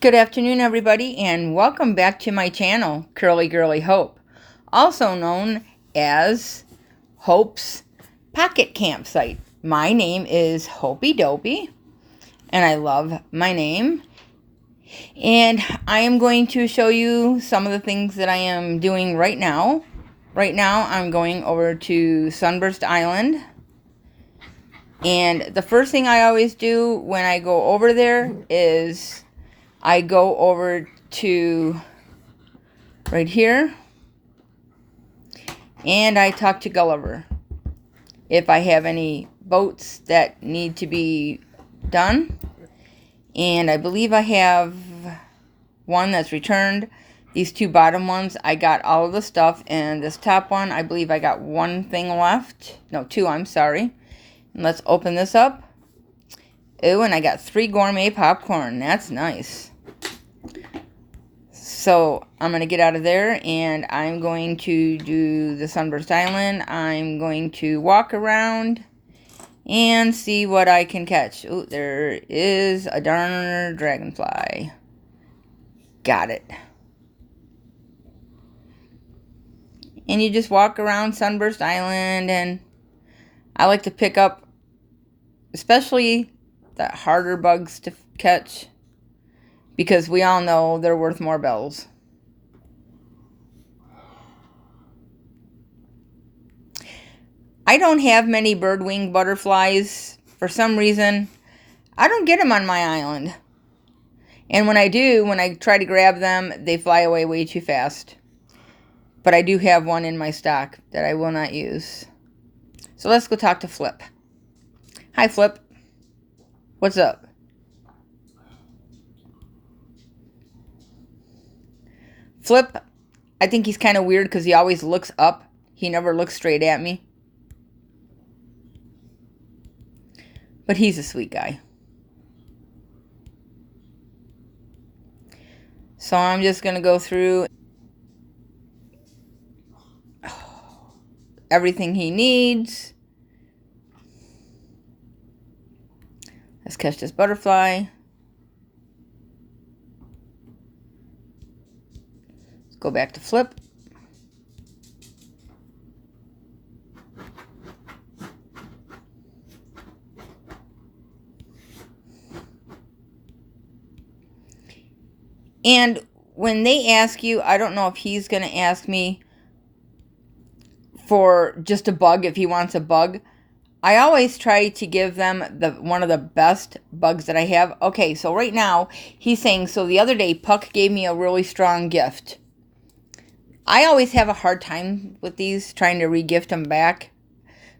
Good afternoon, everybody, and welcome back to my channel, Curly Girly Hope, also known as Hope's Pocket Campsite. My name is Hopey Dopey, and I love my name. And I am going to show you some of the things that I am doing right now. Right now, I'm going over to Sunburst Island. And the first thing I always do when I go over there is I go over to right here and I talk to Gulliver if I have any boats that need to be done. And I believe I have one that's returned. These two bottom ones, I got all of the stuff, and this top one, I believe I got one thing left. No, two, I'm sorry. And let's open this up. Ooh, and I got 3 gourmet popcorn. That's nice. So I'm going to get out of there, and I'm going to do the Sunburst Island. I'm going to walk around and see what I can catch. Oh, there is a darn dragonfly. Got it. And you just walk around Sunburst Island, and I like to pick up especially the harder bugs to catch, because we all know they're worth more bells. I don't have many bird-winged butterflies. For some reason, I don't get them on my island. And when I do, when I try to grab them, they fly away way too fast. But I do have one in my stock that I will not use. So let's go talk to Flip. Hi, Flip. What's up? Flip, I think he's kind of weird because he always looks up. He never looks straight at me. But he's a sweet guy. So I'm just going to go through everything he needs. Let's catch this butterfly. Let's go back to Flip. And when they ask you, I don't know if he's going to ask me for just a bug, if he wants a bug. I always try to give them one of the best bugs that I have. Okay, so right now, he's saying, so the other day, Puck gave me a really strong gift. I always have a hard time with these, trying to re-gift them back.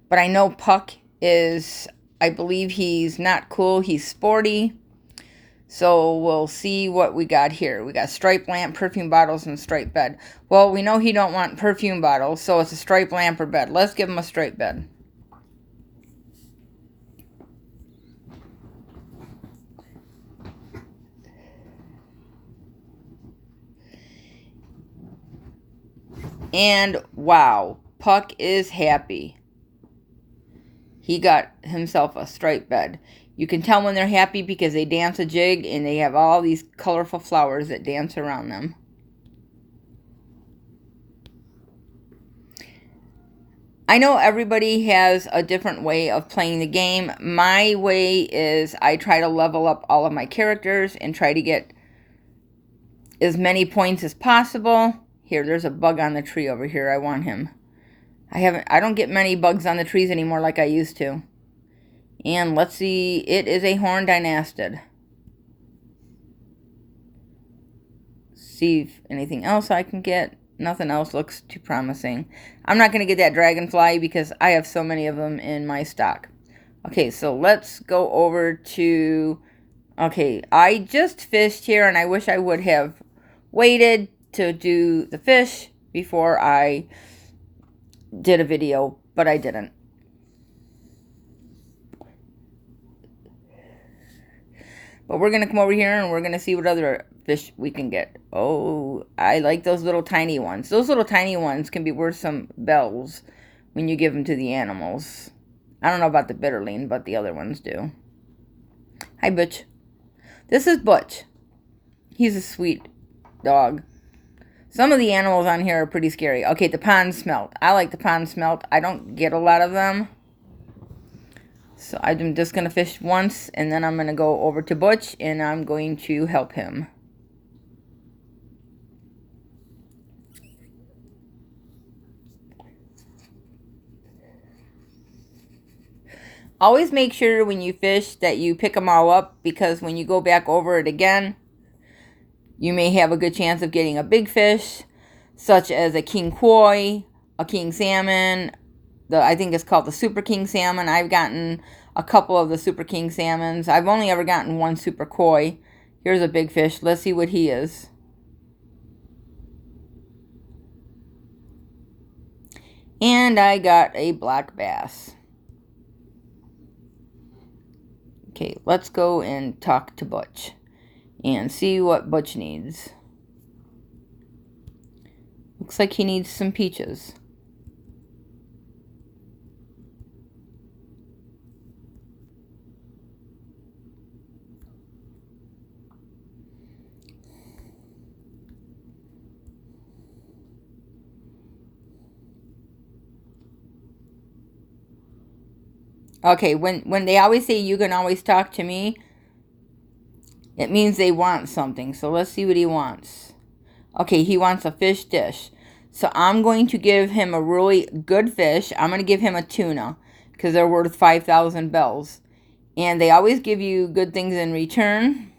But I know Puck is, I believe he's not cool, he's sporty. So we'll see what we got here. We got striped lamp, perfume bottles, and striped bed. Well, we know he don't want perfume bottles, so it's a striped lamp or bed. Let's give him a striped bed. And wow, Puck is happy. He got himself a striped bed. You can tell when they're happy because they dance a jig and they have all these colorful flowers that dance around them. I know everybody has a different way of playing the game. My way is I try to level up all of my characters and try to get as many points as possible. Here, there's a bug on the tree over here. I want him. I don't get many bugs on the trees anymore like I used to. And let's see, it is a horn dynastid. See if anything else I can get. Nothing else looks too promising. I'm not going to get that dragonfly because I have so many of them in my stock. Okay, so let's go over to... Okay, I just fished here and I wish I would have waited to do the fish before I did a video, but I didn't. But we're going to come over here and we're going to see what other fish we can get. Oh, I like those little tiny ones. Those little tiny ones can be worth some bells when you give them to the animals. I don't know about the bitterling, but the other ones do. Hi, Butch. This is Butch. He's a sweet dog. Some of the animals on here are pretty scary. Okay, the pond smelt. I like the pond smelt. I don't get a lot of them. So I'm just going to fish once, and then I'm going to go over to Butch, and I'm going to help him. Always make sure when you fish that you pick them all up, because when you go back over it again, you may have a good chance of getting a big fish, such as a king koi, a king salmon. I think it's called the super king salmon. I've gotten a couple of the super king salmons. I've only ever gotten one super koi. Here's a big fish. Let's see what he is. And I got a black bass. Okay, let's go and talk to Butch and see what Butch needs. Looks like he needs some peaches. Okay, when they always say you can always talk to me, it means they want something. So let's see what he wants. Okay, he wants a fish dish. So I'm going to give him a really good fish. I'm going to give him a tuna because they're worth 5,000 bells. And they always give you good things in return.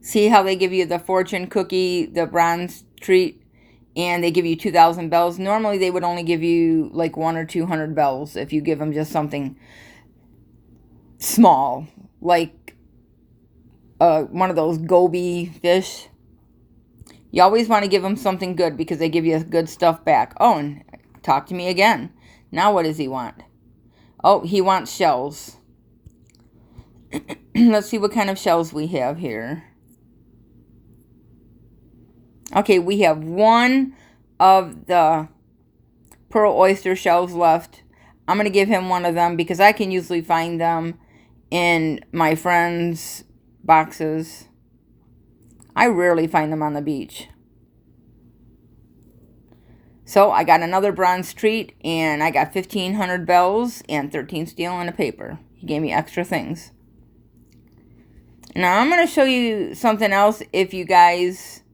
See how they give you the fortune cookie, the bronze treat, and they give you 2,000 bells. Normally they would only give you like 100 or 200 bells if you give them just something small, like one of those goby fish. You always want to give them something good because they give you good stuff back. Oh, and talk to me again. Now what does he want? Oh, he wants shells. Let's see what kind of shells we have here. Okay, we have one of the pearl oyster shells left. I'm going to give him one of them because I can usually find them in my friends' boxes. I rarely find them on the beach. So I got another bronze treat, and I got 1,500 bells and 13 steel and a paper. He gave me extra things. Now I'm going to show you something else if you guys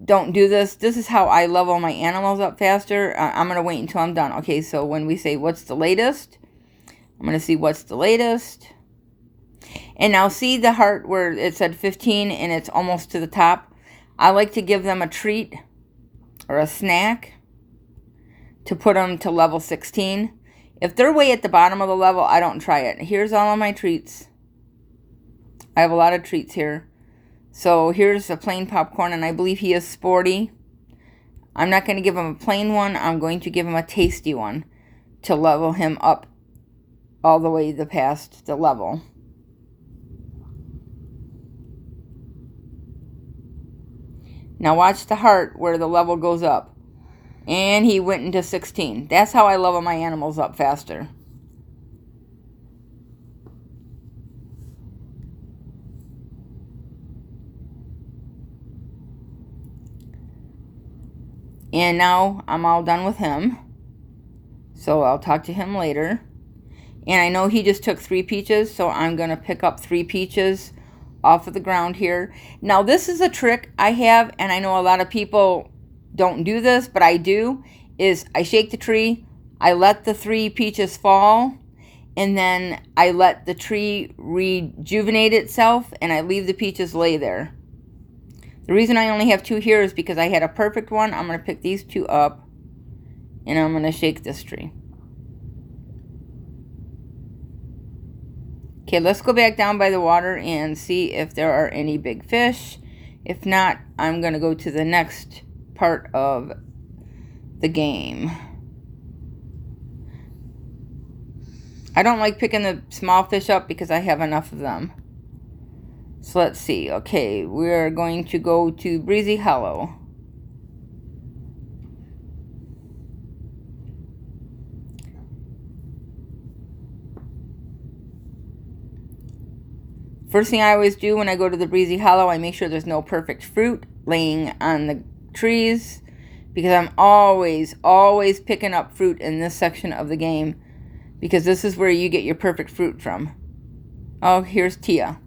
don't do this. This is how I level my animals up faster. I'm going to wait until I'm done. Okay, so when we say what's the latest, I'm going to see what's the latest. And now see the heart where it said 15 and it's almost to the top. I like to give them a treat or a snack to put them to level 16. If they're way at the bottom of the level, I don't try it. Here's all of my treats. I have a lot of treats here. So here's a plain popcorn, and I believe he is sporty. I'm not going to give him a plain one. I'm going to give him a tasty one to level him up all the way past the level. Now watch the heart where the level goes up. And he went into 16. That's how I level my animals up faster. And now I'm all done with him. So I'll talk to him later. And I know he just took 3 peaches, so I'm going to pick up 3 peaches off of the ground here. Now this is a trick I have, and I know a lot of people don't do this, but I do, is I shake the tree, I let the 3 peaches fall, and then I let the tree rejuvenate itself, and I leave the peaches lay there. The reason I only have 2 here is because I had a perfect one. I'm going to pick these 2 up, and I'm going to shake this tree. Okay, let's go back down by the water and see if there are any big fish. If not, I'm going to go to the next part of the game. I don't like picking the small fish up because I have enough of them. So let's see. Okay, we're going to go to Breezy Hollow. First thing I always do when I go to the Breezy Hollow, I make sure there's no perfect fruit laying on the trees, because I'm always picking up fruit in this section of the game, because this is where you get your perfect fruit from. Oh, here's Tia.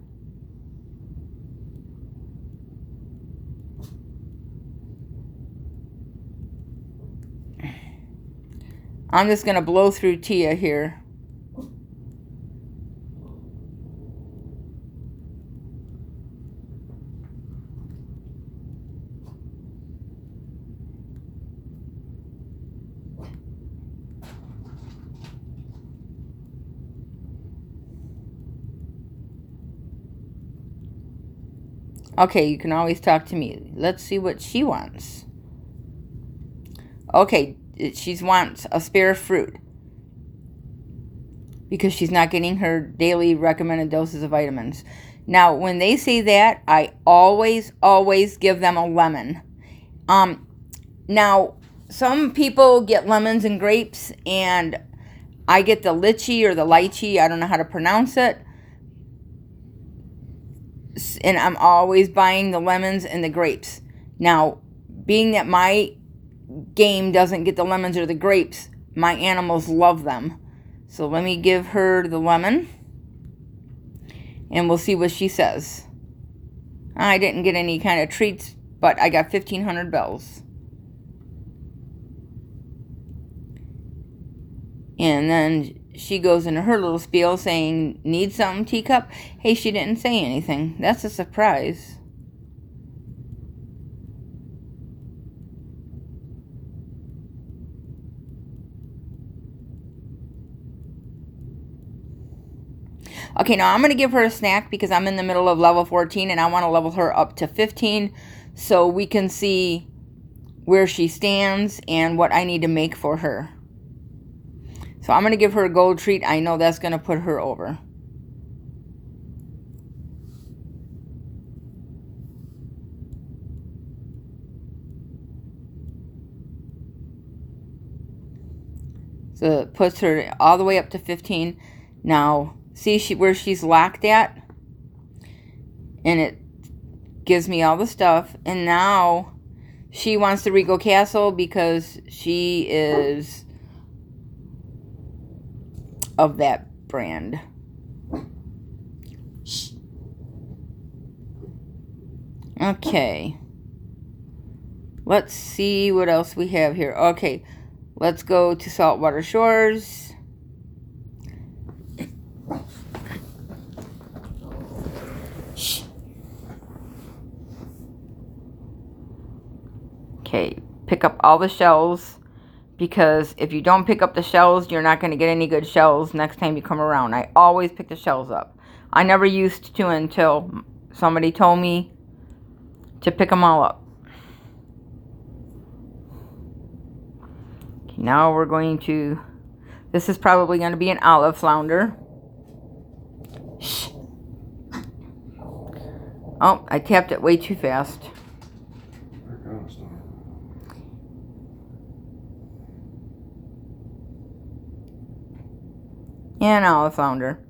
I'm just going to blow through Tia here. Okay, you can always talk to me. Let's see what she wants. Okay, she wants a spare fruit, because she's not getting her daily recommended doses of vitamins. Now, when they say that, I always give them a lemon. Now, some people get lemons and grapes, and I get the lychee or the lychee. I don't know how to pronounce it. And I'm always buying the lemons and the grapes. Now, being that my game doesn't get the lemons or the grapes, my animals love them. So let me give her the lemon, and we'll see what she says. I didn't get any kind of treats, but I got 1,500 bells. And then she goes into her little spiel saying, need something, teacup? Hey, she didn't say anything. That's a surprise. Okay, now I'm going to give her a snack because I'm in the middle of level 14 and I want to level her up to 15 so we can see where she stands and what I need to make for her. So I'm going to give her a gold treat. I know that's going to put her over. So it puts her all the way up to 15. Now, see where she's locked at? And it gives me all the stuff. And now she wants the Regal Castle because she is of that brand. Okay. Let's see what else we have here. Okay. Let's go to Saltwater Shores. Okay, pick up all the shells, because if you don't pick up the shells, you're not going to get any good shells next time you come around. I always pick the shells up. I never used to until somebody told me to pick them all up. Okay, now we're going to, this is probably going to be an olive flounder. Oh, I tapped it way too fast. And olive flounder.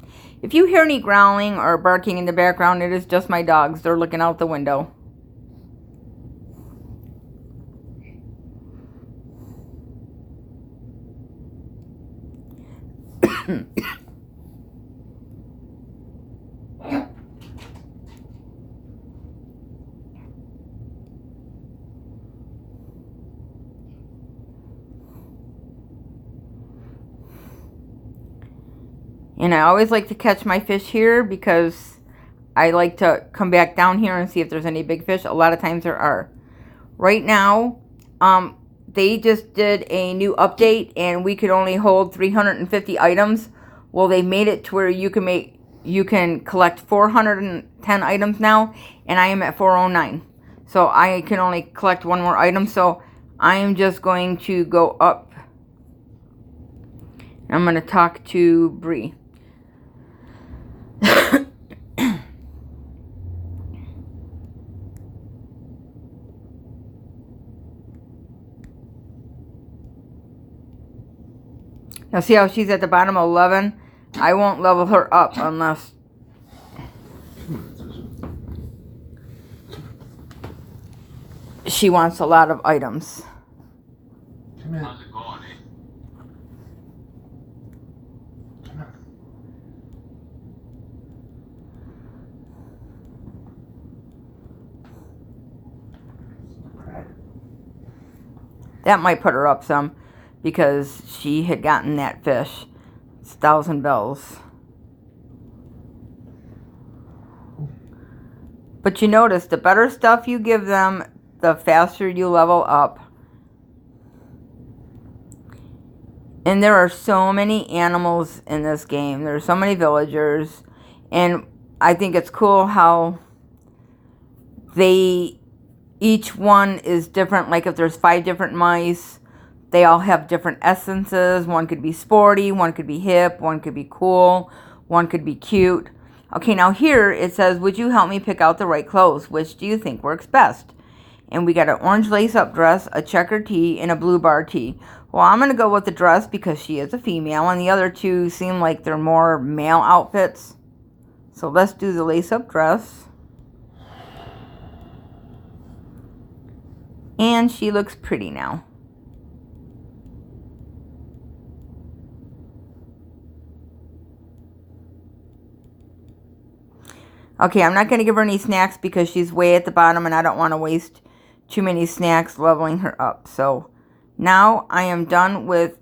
If you hear any growling or barking in the background, it is just my dogs. They're looking out the window. And I always like to catch my fish here because I like to come back down here and see if there's any big fish. A lot of times there are. Right now, they just did a new update and we could only hold 350 items. Well, they made it to where you can collect 410 items now, and I am at 409. So I can only collect one more item. So I am just going to go up. I'm going to talk to Bree. Now see how she's at the bottom of 11? I won't level her up unless... she wants a lot of items. Come here. How's it going, eh? Come on. That might put her up some because she had gotten that fish. It's 1,000 bells. But you notice, the better stuff you give them, the faster you level up. And there are so many animals in this game. There are so many villagers. And I think it's cool how each one is different. Like if there's 5 different mice, they all have different essences. One could be sporty, one could be hip, one could be cool, one could be cute. Okay, now here it says, would you help me pick out the right clothes? Which do you think works best? And we got an orange lace-up dress, a checker tee, and a blue bar tee. Well, I'm going to go with the dress because she is a female, and the other two seem like they're more male outfits. So let's do the lace-up dress. And she looks pretty now. Okay, I'm not going to give her any snacks because she's way at the bottom and I don't want to waste too many snacks leveling her up. So now I am done with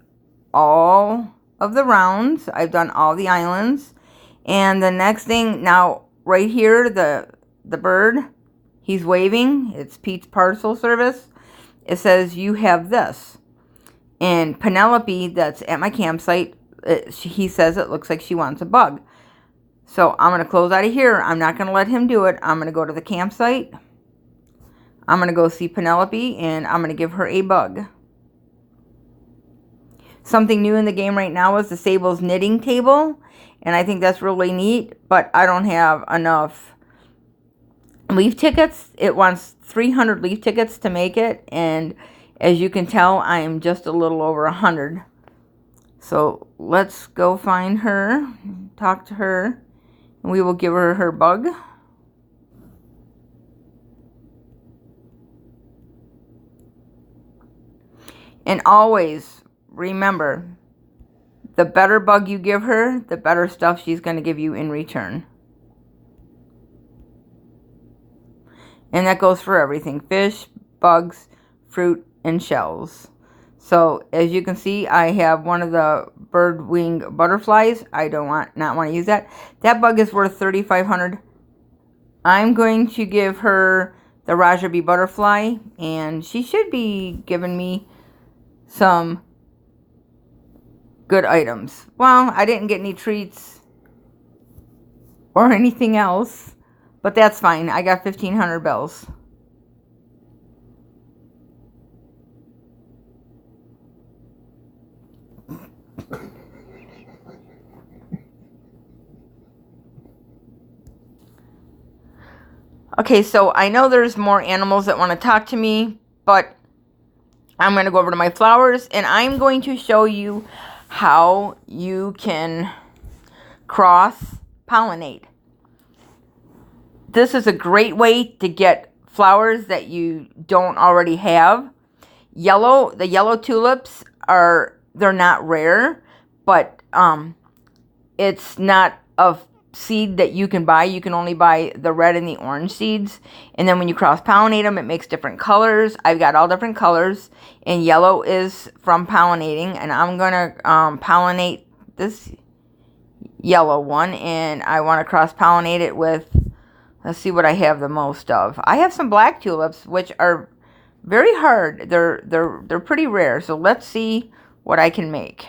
all of the rounds. I've done all the islands. And the next thing, now right here, the bird, he's waving. It's Pete's parcel service. It says you have this. And Penelope, that's at my campsite, he says it looks like she wants a bug. So I'm going to close out of here. I'm not going to let him do it. I'm going to go to the campsite. I'm going to go see Penelope and I'm going to give her a bug. Something new in the game right now is the Sable's knitting table. And I think that's really neat. But I don't have enough leaf tickets. It wants 300 leaf tickets to make it. And as you can tell, I am just a little over 100. So let's go find her. Talk to her. We will give her her bug. And always remember, the better bug you give her, the better stuff she's going to give you in return. And that goes for everything. Fish, bugs, fruit, and shells. So, as you can see, I have one of the bird wing butterflies. I don't want to use that. That bug is worth 3,500. I'm going to give her the Raja Bee butterfly, and she should be giving me some good items. Well, I didn't get any treats or anything else, but that's fine. I got 1,500 bells. Okay, so I know there's more animals that want to talk to me, but I'm going to go over to my flowers, and I'm going to show you how you can cross-pollinate. This is a great way to get flowers that you don't already have. The yellow tulips they're not rare, but it's not a seed that you can buy. You can only buy the red and the orange seeds. And then when you cross-pollinate them, it makes different colors. I've got all different colors. And yellow is from pollinating. And I'm going to pollinate this yellow one. And I want to cross-pollinate it with, let's see what I have the most of. I have some black tulips, which are very hard. They're pretty rare. So let's see what I can make.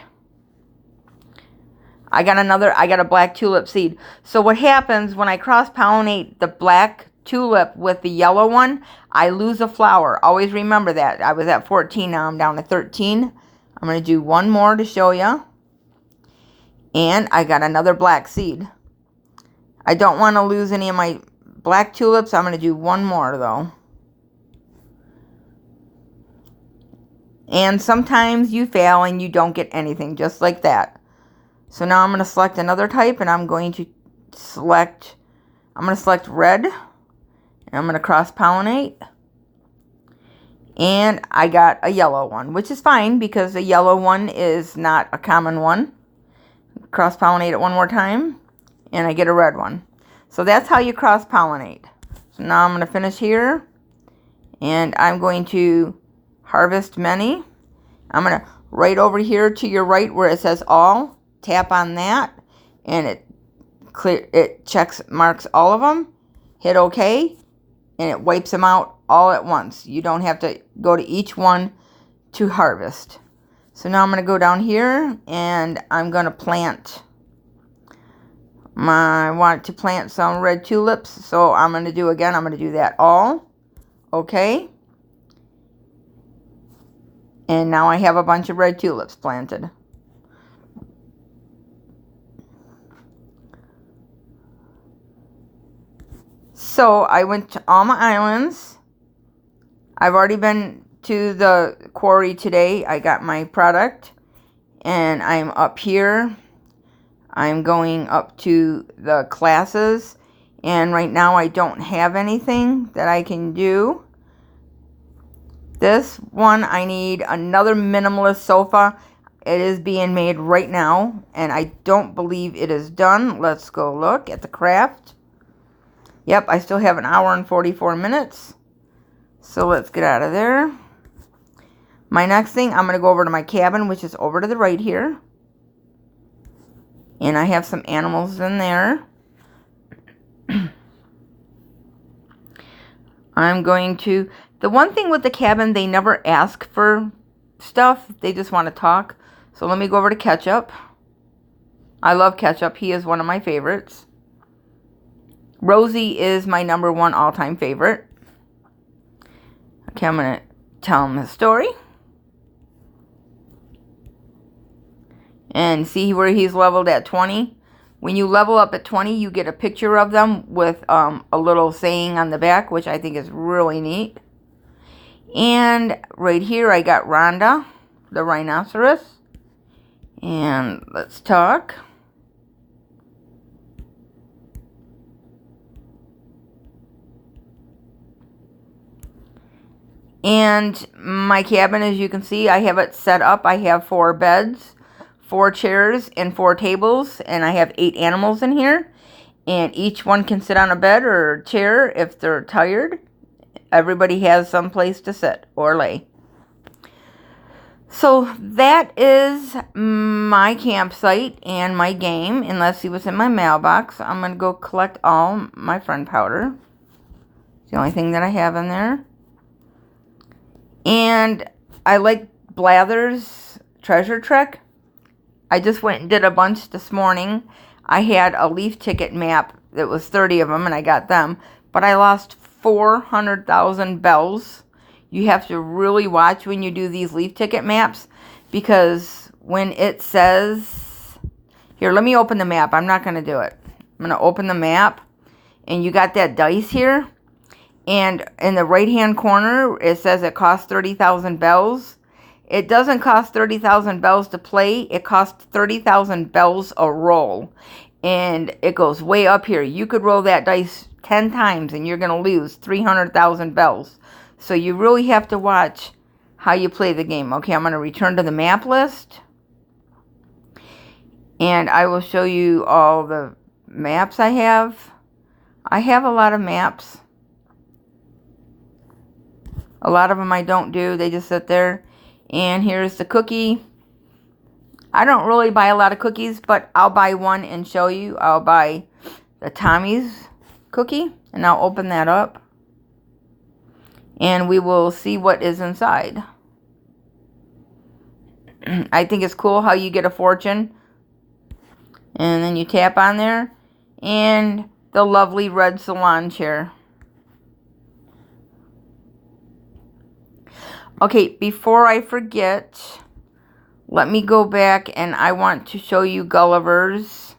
I got a black tulip seed. So what happens when I cross-pollinate the black tulip with the yellow one, I lose a flower. Always remember that. I was at 14, now I'm down to 13. I'm going to do one more to show you. And I got another black seed. I don't want to lose any of my black tulips. I'm going to do one more though. And sometimes you fail and you don't get anything, just like that. So now I'm going to select another type, and I'm going to select red, and I'm going to cross-pollinate. And I got a yellow one, which is fine because the yellow one is not a common one. Cross-pollinate it one more time, and I get a red one. So that's how you cross-pollinate. So now I'm going to finish here, and I'm going to harvest many. I'm going to right over here to your right where it says all, tap on that, and it checks, marks all of them. Hit OK, and it wipes them out all at once. You don't have to go to each one to harvest. So now I'm going to go down here, and I'm going to plant. I want to plant some red tulips, so I'm going to do that all. Okay. And now I have a bunch of red tulips planted. So I went to all my islands. I've already been to the quarry today. I got my product, and I'm up here. I'm going up to the classes, and right now I don't have anything that I can do. This one, I need another minimalist sofa. It is being made right now, and I don't believe it is done. Let's go look at the craft. Yep, I still have an hour and 44 minutes. So let's get out of there. My next thing, I'm going to go over to my cabin, which is over to the right here. And I have some animals in there. I'm going to... The one thing with the cabin, they never ask for stuff. They just want to talk. So let me go over to Ketchup. I love Ketchup. He is one of my favorites. Rosie is my #1 all-time favorite. Okay, I'm going to tell him his story. And see where he's leveled at 20. When you level up at 20, you get a picture of them with a little saying on the back, which I think is really neat. And right here, I got Rhonda, the rhinoceros. And let's talk. And my cabin, as you can see, I have it set up. I have 4 beds, 4 chairs, and 4 tables. And I have 8 animals in here. And each one can sit on a bed or a chair if they're tired. Everybody has some place to sit or lay. So that is my campsite and my game. And let's see what's in my mailbox. I'm going to go collect all my friend powder. It's the only thing that I have in there. And I like Blather's Treasure Trek. I just went and did a bunch this morning. I had a leaf ticket map that was 30 of them, and I got them. But I lost 400,000 bells. You have to really watch when you do these leaf ticket maps, because when it says... Here, let me open the map. I'm not going to do it. I'm going to open the map, and you got that dice here. And in the right-hand corner, it says it costs 30,000 bells. It doesn't cost 30,000 bells to play. It costs 30,000 bells a roll. And it goes way up here. You could roll that dice 10 times and you're going to lose 300,000 bells. So you really have to watch how you play the game. Okay, I'm going to return to the map list. And I will show you all the maps I have. I have a lot of maps. A lot of them I don't do. They just sit there. And here's the cookie. I don't really buy a lot of cookies, but I'll buy one and show you. I'll buy the Tommy's cookie, and I'll open that up. And we will see what is inside. I think it's cool how you get a fortune. And then you tap on there. And the lovely red salon chair. Okay, before I forget, let me go back and I want to show you Gullivers.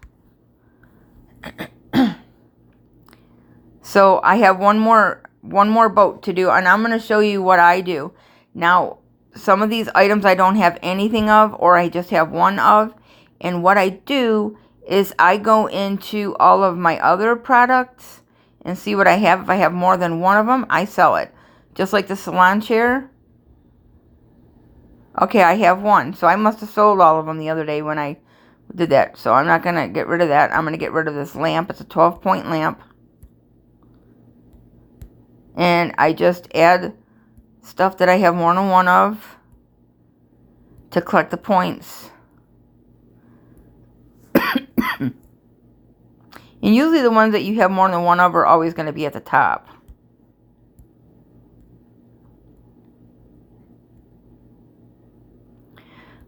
So I have one more boat to do, and I'm going to show you what I do. Now, some of these items I don't have anything of, or I just have one of. And what I do is I go into all of my other products and see what I have. If I have more than one of them, I sell it. Just like the salon chair. Okay, I have one. So I must have sold all of them the other day when I did that. So I'm not going to get rid of that. I'm going to get rid of this lamp. It's a 12-point lamp. And I just add stuff that I have more than one of to collect the points. And usually the ones that you have more than one of are always going to be at the top.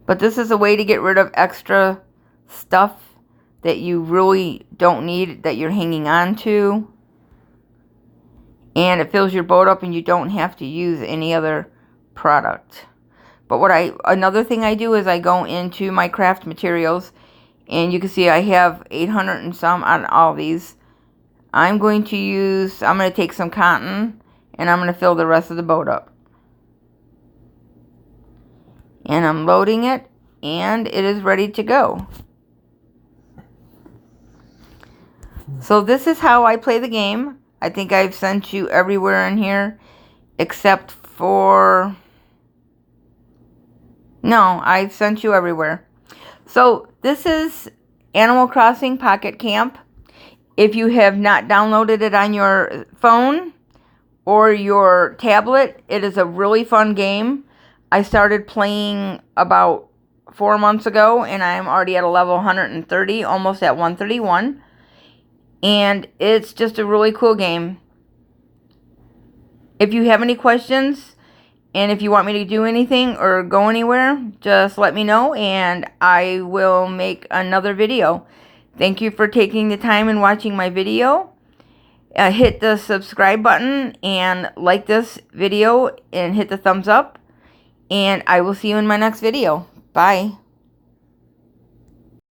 But this is a way to get rid of extra stuff that you really don't need, that you're hanging on to. And it fills your boat up and you don't have to use any other product. But another thing I do is I go into my craft materials, and you can see I have 800 and some on all these. I'm going to take some cotton, and I'm going to fill the rest of the boat up. And I'm loading it, and it is ready to go. So this is how I play the game. I think I've sent you everywhere in here, except for... No, I've sent you everywhere. So this is Animal Crossing Pocket Camp. If you have not downloaded it on your phone or your tablet, it is a really fun game. I started playing about 4 months ago, and I'm already at a level 130, almost at 131. And it's just a really cool game. If you have any questions, and if you want me to do anything or go anywhere, just let me know and I will make another video. Thank you for taking the time and watching my video. Hit the subscribe button and like this video and hit the thumbs up. And I will see you in my next video. Bye.